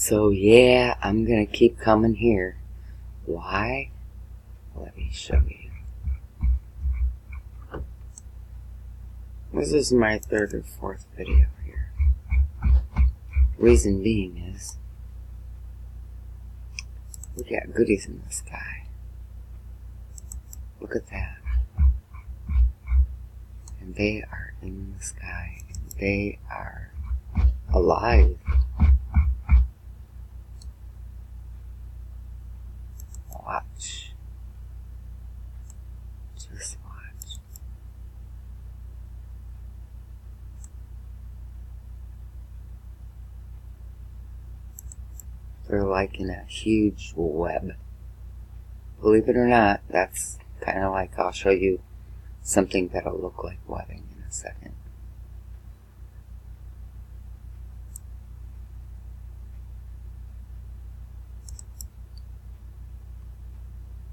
So yeah, I'm gonna keep coming here. Why? Let me show you. This is my third or fourth video here. Reason being is, we got goodies in the sky. Look at that. And they are in the sky. And they are alive. Watch. Just watch. They're like in a huge web. Believe it or not, that's kind of like, I'll show you something that'll look like webbing in a second.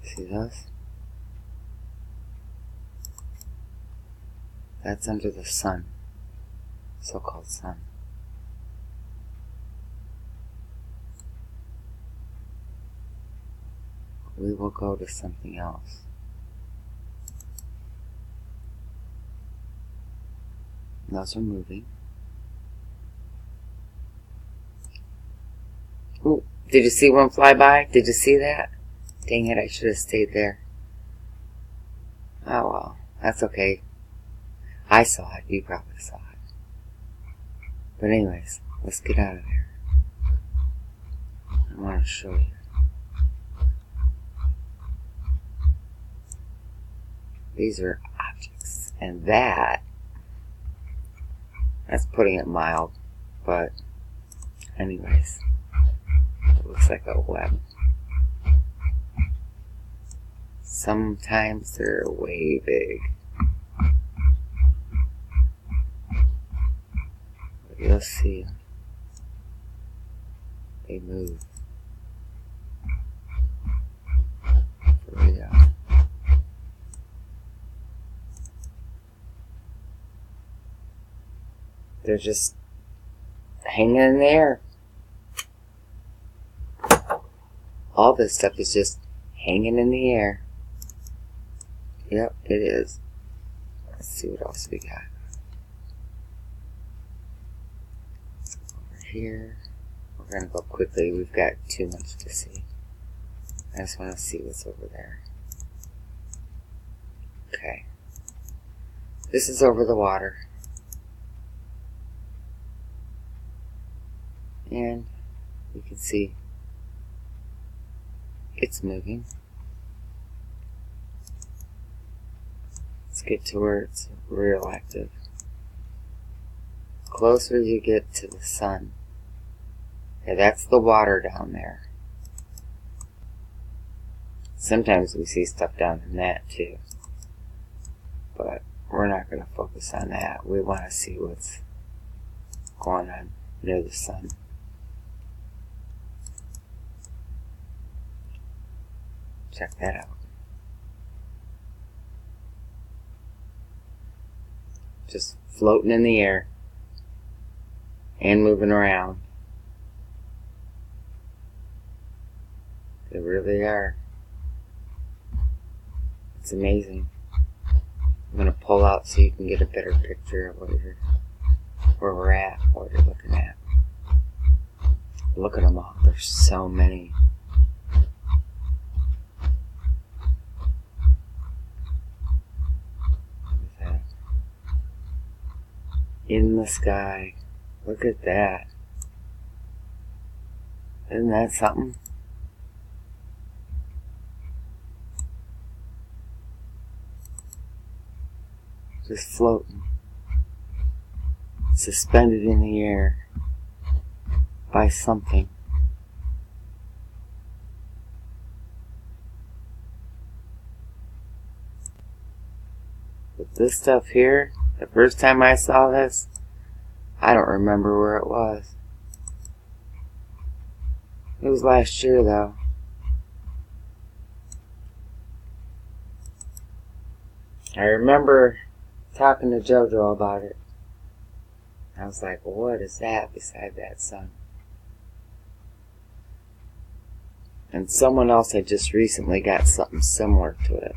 See those? That's under the sun, so-called sun. We will go to something else. Those are moving. Ooh, did you see one fly by? Did you see that? Dang it, I should have stayed there. Oh well, that's okay. I saw it, you probably saw it. But anyways, let's get out of there. I want to show you. These are objects, and that's putting it mild, but anyways, it looks like a web. Sometimes they're way big. But you'll see, they move. For real. They're just hanging in the air. All this stuff is just hanging in the air. Yep, it is. Let's see what else we got. Over here. We're going to go quickly. We've got too much to see. I just want to see what's over there. Okay. This is over the water. And you can see it's moving. Let's get to where it's real active. Closer you get to the sun. Okay, that's the water down there. Sometimes we see stuff down in that too. But we're not going to focus on that. We want to see what's going on near the sun. Check that out. Just floating in the air and moving around. They really are. It's amazing. I'm going to pull out so you can get a better picture of where we're at, what you're looking at. Look at them all. There's so many. In the sky. Look at that. Isn't that something? Just floating. Suspended in the air by something. But this stuff here, the first time I saw this, I don't remember where it was. It was last year though. I remember talking to JoJo about it. I was like, what is that beside that sun? And someone else had just recently got something similar to it.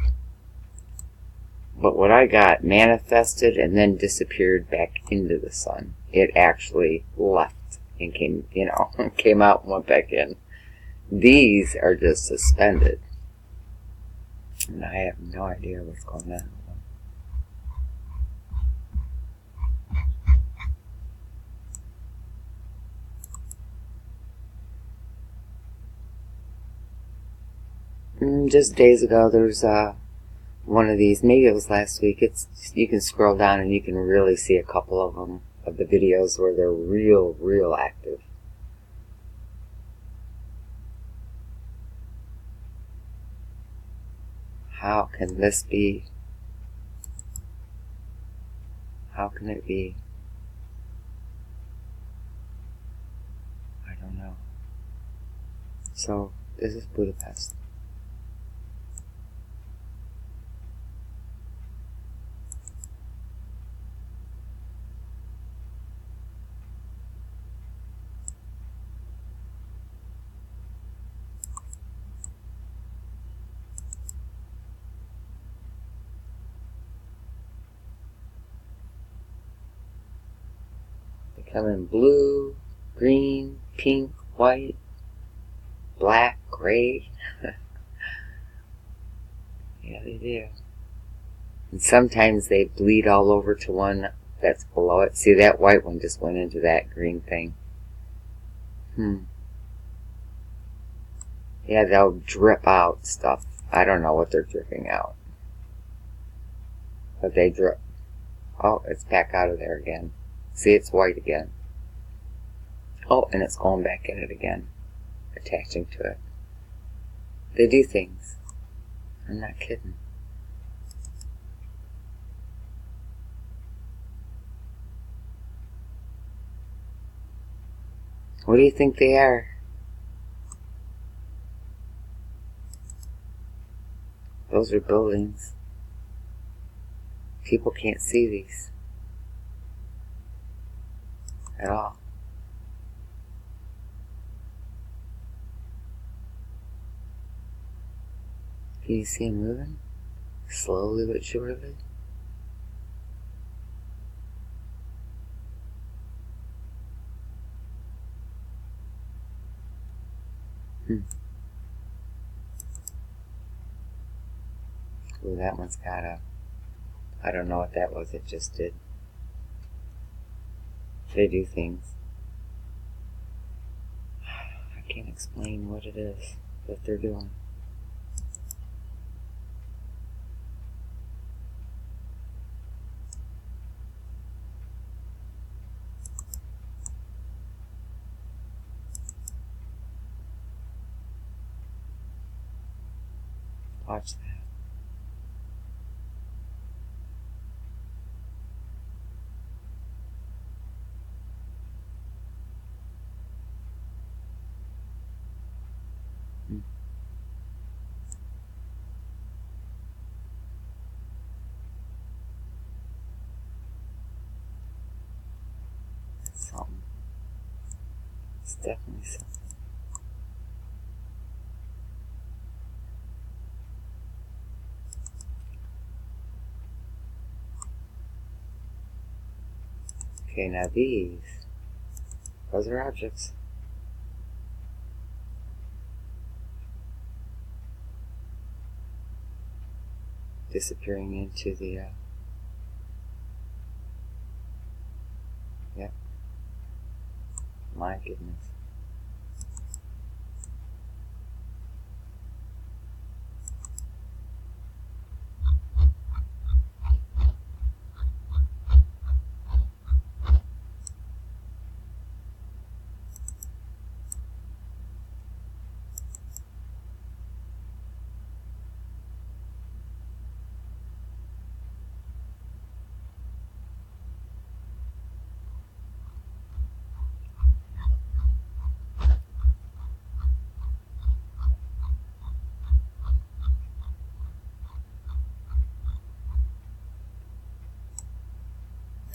But what I got manifested and then disappeared back into the sun. It actually left and came, came out and went back in. These are just suspended. And I have no idea what's going on with them. Just days ago, there's one of these, maybe it was last week. You can scroll down and you can really see a couple of them, of the videos where they're real active. How can this be? How can it be? I don't know. So, this is Budapest. They come in blue, green, pink, white, black, gray. Yeah, they do. And sometimes they bleed all over to one that's below it. See, that white one just went into that green thing. Yeah, they'll drip out stuff. I don't know what they're dripping out. But they drip. Oh, it's back out of there again. See, it's white again. Oh, and it's going back in it again. Attaching to it. They do things. I'm not kidding. What do you think they are? Those are buildings. People can't see these at all. Can you see them moving? Slowly but surely. Ooh, that one's got a... I don't know what that was, it just did. They do things. I can't explain what it is that they're doing. Watch that. It's something. It's definitely something. Okay, now those are objects. Disappearing into the, yep. My goodness.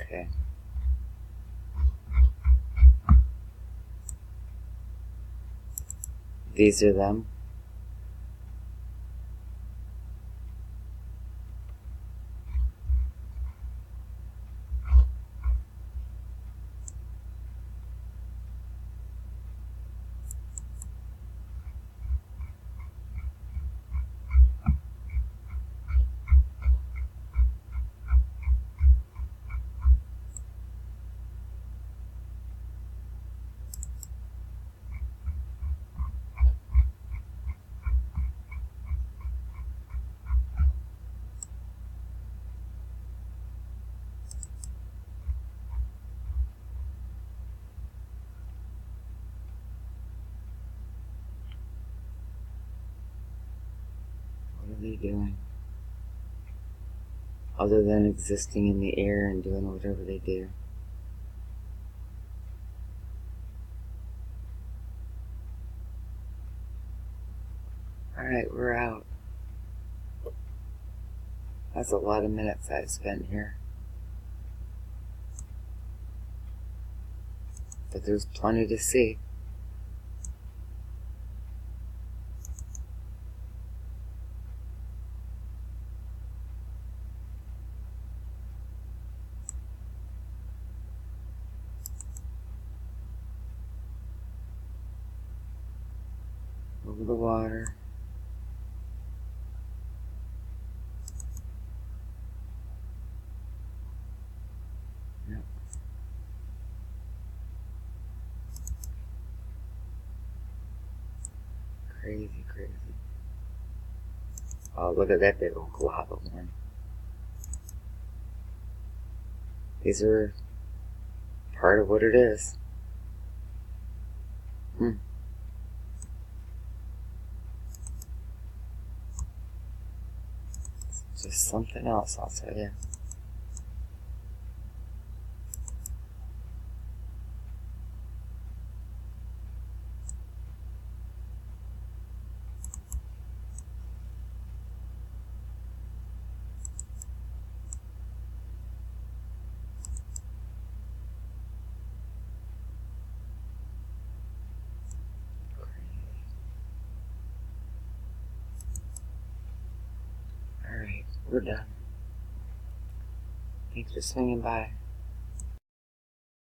Okay. These are them. they doing? Other than existing in the air and doing whatever they do. Alright, we're out. That's a lot of minutes I've spent here. But there's plenty to see. Over the water. Yep. Crazy, crazy. Oh, look at that big old glob of one. These are part of what it is. It's just something else, I'll tell you. Alright, we're done. Thanks for swinging by.